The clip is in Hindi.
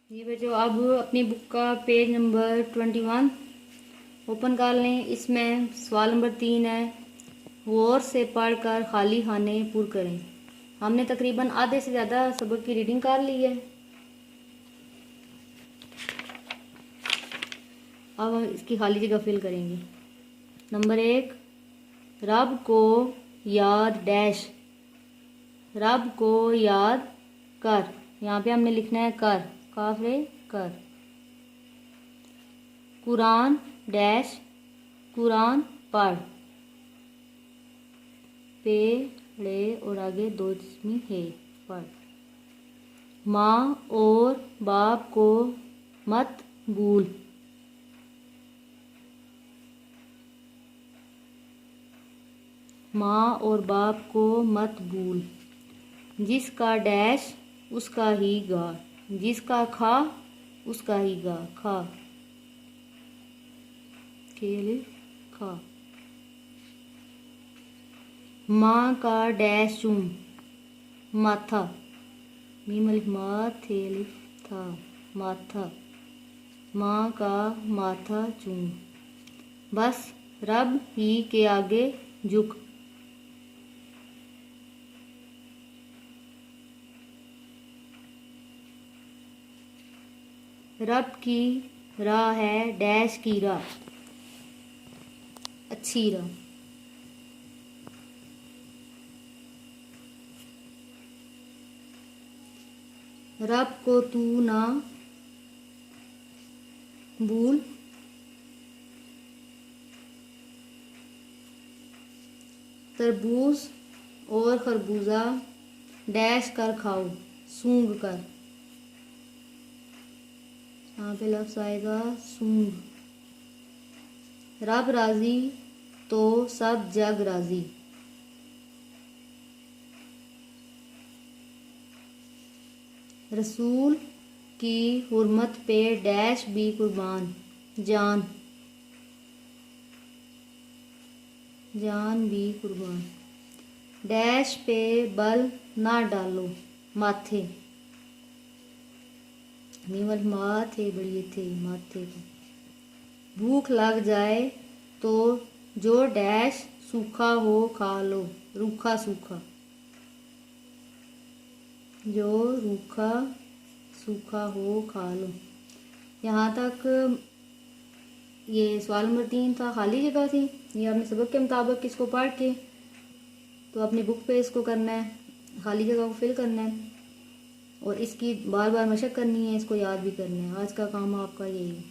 जी बच्चों, अब अपनी बुक का पेज नंबर 21 ओपन कर लें। इसमें सवाल नंबर 3 है, गौर से पढ़कर खाली खाने पुर करें। हमने तकरीबन आधे से ज़्यादा सबक की रीडिंग कर ली है। अब हम इसकी खाली जगह फिल करेंगे। नंबर 1, रब को याद डैश। रब को याद कर। यहाँ पे हमने लिखना है कर, काफे कर। कुरान डैश, कुरान पढ़। पे और आगे दो जिस्मी है, पढ़। माँ और बाप को मत भूल। माँ और बाप को मत भूल। जिसका डैश उसका ही गा। जिसका खा उसका ही गा, खा। खेल खा। माँ का डैश चूम, माथा। मीम अलिफ माथे अलिफ था, माथा। माँ का माथा चूम। बस रब ही के आगे झुक। रब की राह है डैश की राह, अच्छी राह। रब को तू ना भूल। तरबूज और खरबूजा डैश कर खाओ, सूंघ कर। यहाँ पे लफ्ज आएगा सूंघ। रब राजी तो सब जग राजी। रसूल की हुर्मत पे डैश भी कुर्बान, जान। जान भी कुर्बान। डैश पे बल ना डालो, माथे। नीमल माथे बड़ी थे, माथे को। भूख लग जाए तो जो डैश सूखा हो खा लो, रूखा सूखा। जो रूखा सूखा हो खा लो। यहाँ तक ये सवाल नंबर 3 था, खाली जगह थी। ये आपने सबक के मुताबिक इसको पढ़ के तो अपनी बुक पे इसको करना है, खाली जगह को फिल करना है और इसकी बार बार मशक करनी है, इसको याद भी करना है। आज का काम आपका यही है।